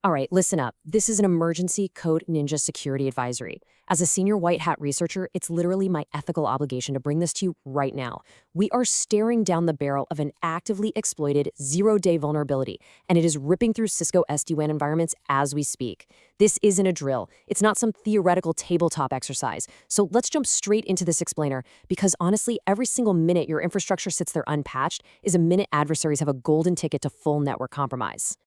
All right, listen up. This is an emergency code ninja security advisory. As a senior white hat researcher, it's literally my ethical obligation to bring this to you right now. We are staring down the barrel of an actively exploited zero-day vulnerability, and it is ripping through Cisco SD-WAN environments as we speak. This isn't a drill. It's not some theoretical tabletop exercise. So let's jump straight into this explainer, because honestly, every single minute your infrastructure sits there unpatched is a minute adversaries have a golden ticket to full network compromise.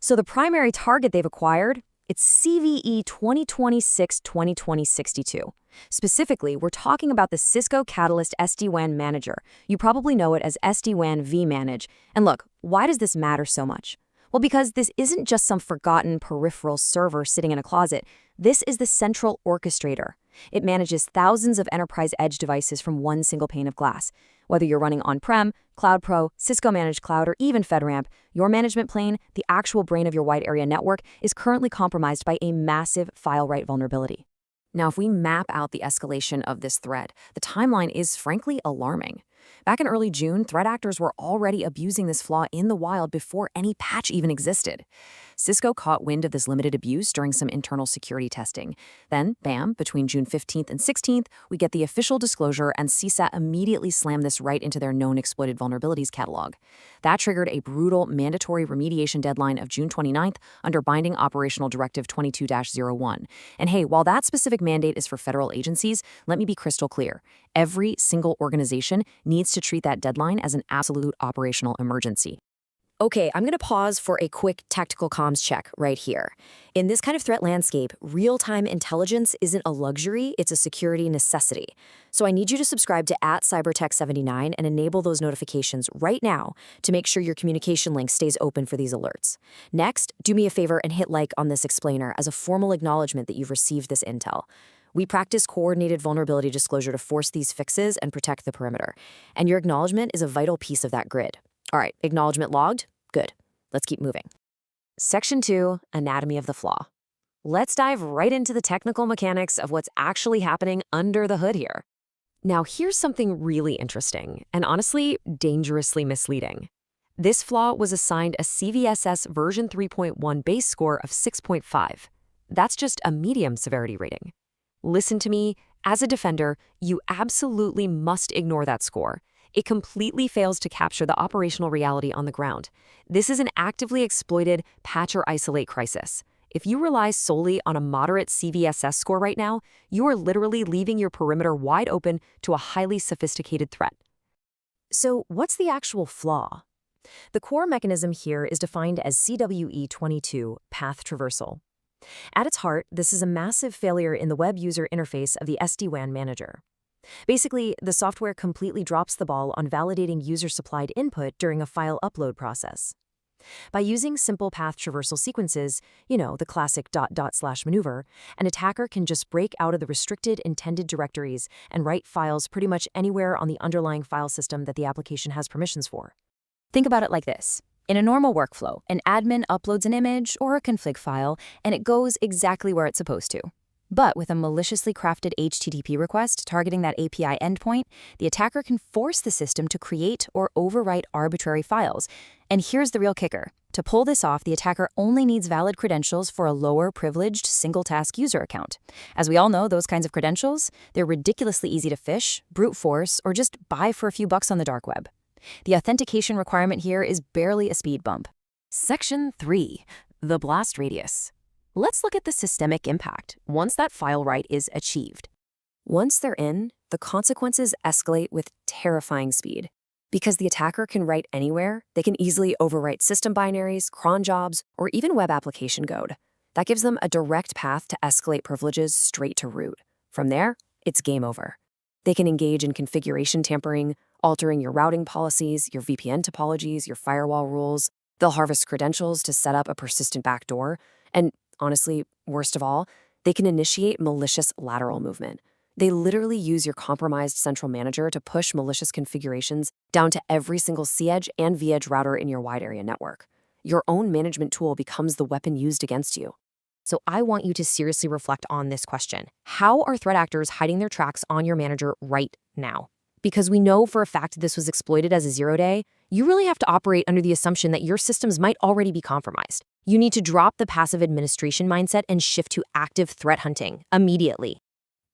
So the primary target they've acquired, it's CVE 2026-2020-62. Specifically, we're talking about the Cisco Catalyst SD-WAN Manager. You probably know it as SD-WAN vManage. And look, why does this matter so much? Well, because this isn't just some forgotten peripheral server sitting in a closet. This is the central orchestrator. It manages thousands of enterprise edge devices from one single pane of glass. Whether you're running on-prem, Cloud Pro, Cisco Managed Cloud, or even FedRAMP, your management plane, the actual brain of your wide area network, is currently compromised by a massive file write vulnerability. Now, if we map out the escalation of this threat, the timeline is frankly alarming. Back in early June, threat actors were already abusing this flaw in the wild before any patch even existed. Cisco caught wind of this limited abuse during some internal security testing. Then, bam, between June 15th and 16th, we get the official disclosure, and CISA immediately slammed this right into their Known Exploited Vulnerabilities catalog. That triggered a brutal mandatory remediation deadline of June 29th under Binding Operational Directive 22-01. And hey, while that specific mandate is for federal agencies, let me be crystal clear. Every single organization needs to treat that deadline as an absolute operational emergency. Okay, I'm going to pause for a quick tactical comms check right here. In this kind of threat landscape, real-time intelligence isn't a luxury, it's a security necessity. So I need you to subscribe to @CyberTech79 and enable those notifications right now to make sure your communication link stays open for these alerts. Next, do me a favor and hit like on this explainer as a formal acknowledgement that you've received this intel. We practice coordinated vulnerability disclosure to force these fixes and protect the perimeter. And your acknowledgement is a vital piece of that grid. All right, acknowledgement logged? Good. Let's keep moving. Section 2, Anatomy of the Flaw. Let's dive right into the technical mechanics of what's actually happening under the hood here. Now, here's something really interesting, and honestly, dangerously misleading. This flaw was assigned a CVSS version 3.1 base score of 6.5. That's just a medium severity rating. Listen to me, as a defender, you absolutely must ignore that score. It completely fails to capture the operational reality on the ground. This is an actively exploited patch or isolate crisis. If you rely solely on a moderate CVSS score right now, you are literally leaving your perimeter wide open to a highly sophisticated threat. So what's the actual flaw? The core mechanism here is defined as CWE22, path traversal. At its heart, this is a massive failure in the web user interface of the SD-WAN manager. Basically, the software completely drops the ball on validating user-supplied input during a file upload process. By using simple path traversal sequences, the classic ... maneuver, an attacker can just break out of the restricted intended directories and write files pretty much anywhere on the underlying file system that the application has permissions for. Think about it like this. In a normal workflow, an admin uploads an image or a config file, and it goes exactly where it's supposed to. But with a maliciously crafted HTTP request targeting that API endpoint, the attacker can force the system to create or overwrite arbitrary files. And here's the real kicker. To pull this off, the attacker only needs valid credentials for a lower privileged single-task user account. As we all know, those kinds of credentials, they're ridiculously easy to phish, brute force, or just buy for a few bucks on the dark web. The authentication requirement here is barely a speed bump. Section 3, the blast radius. Let's look at the systemic impact once that file write is achieved. Once they're in, the consequences escalate with terrifying speed. Because the attacker can write anywhere, they can easily overwrite system binaries, cron jobs, or even web application code. That gives them a direct path to escalate privileges straight to root. From there, it's game over. They can engage in configuration tampering, altering your routing policies, your VPN topologies, your firewall rules. They'll harvest credentials to set up a persistent backdoor. And honestly, worst of all, they can initiate malicious lateral movement. They literally use your compromised central manager to push malicious configurations down to every single C-edge and V-edge router in your wide area network. Your own management tool becomes the weapon used against you. So I want you to seriously reflect on this question. How are threat actors hiding their tracks on your manager right now? Because we know for a fact this was exploited as a zero-day, you really have to operate under the assumption that your systems might already be compromised. You need to drop the passive administration mindset and shift to active threat hunting immediately.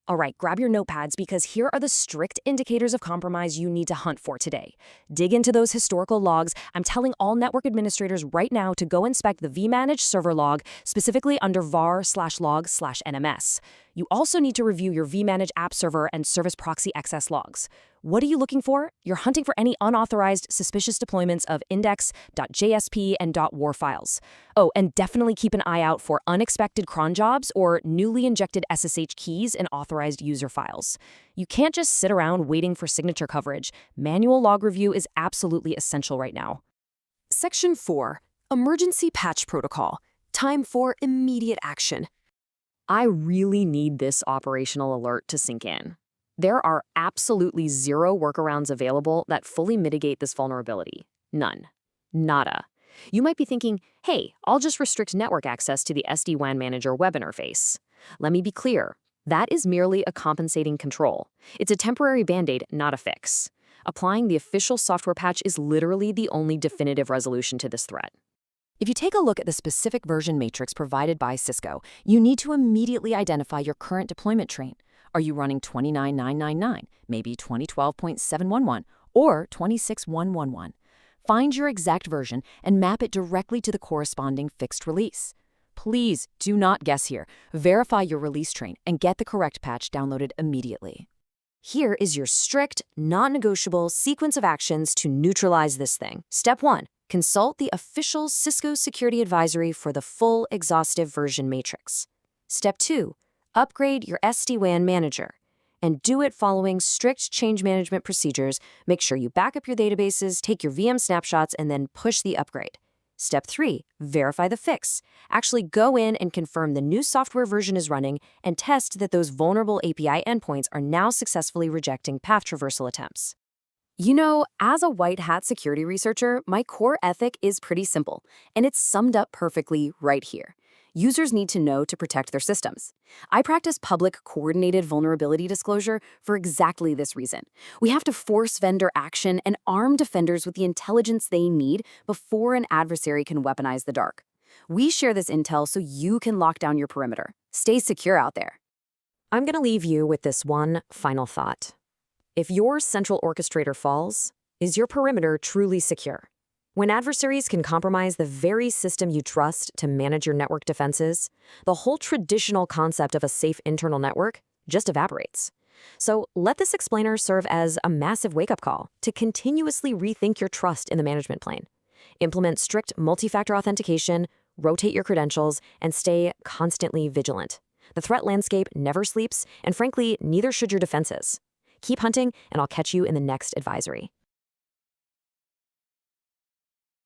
All right, grab your notepads because here are the strict indicators of compromise you need to hunt for today. Dig into those historical logs. I'm telling all network administrators right now to go inspect the vManage server log, specifically under var/log/nms. You also need to review your vManage app server and service proxy access logs. What are you looking for? You're hunting for any unauthorized, suspicious deployments of index.jsp and .war files. Oh, and definitely keep an eye out for unexpected cron jobs or newly injected SSH keys in authorized user files. You can't just sit around waiting for signature coverage. Manual log review is absolutely essential right now. Section 4. Emergency Patch Protocol. Time for immediate action. I really need this operational alert to sink in. There are absolutely zero workarounds available that fully mitigate this vulnerability. None. Nada. You might be thinking, hey, I'll just restrict network access to the SD-WAN Manager web interface. Let me be clear. That is merely a compensating control. It's a temporary band-aid, not a fix. Applying the official software patch is literally the only definitive resolution to this threat. If you take a look at the specific version matrix provided by Cisco, you need to immediately identify your current deployment train. Are you running 29999, maybe 2012.711, or 26111? Find your exact version and map it directly to the corresponding fixed release. Please do not guess here. Verify your release train and get the correct patch downloaded immediately. Here is your strict, non-negotiable sequence of actions to neutralize this thing. Step 1. Consult the official Cisco Security Advisory for the full exhaustive version matrix. Step 2. Upgrade your SD-WAN Manager. And do it following strict change management procedures. Make sure you back up your databases, take your VM snapshots, and then push the upgrade. Step 3. Verify the fix. Actually go in and confirm the new software version is running and test that those vulnerable API endpoints are now successfully rejecting path traversal attempts. You know, as a white hat security researcher, my core ethic is pretty simple, and it's summed up perfectly right here. Users need to know to protect their systems. I practice public coordinated vulnerability disclosure for exactly this reason. We have to force vendor action and arm defenders with the intelligence they need before an adversary can weaponize the dark. We share this intel so you can lock down your perimeter. Stay secure out there. I'm going to leave you with this one final thought. If your central orchestrator falls, is your perimeter truly secure? When adversaries can compromise the very system you trust to manage your network defenses, the whole traditional concept of a safe internal network just evaporates. So let this explainer serve as a massive wake-up call to continuously rethink your trust in the management plane. Implement strict multi-factor authentication, rotate your credentials, and stay constantly vigilant. The threat landscape never sleeps, and frankly, neither should your defenses. Keep hunting, and I'll catch you in the next advisory.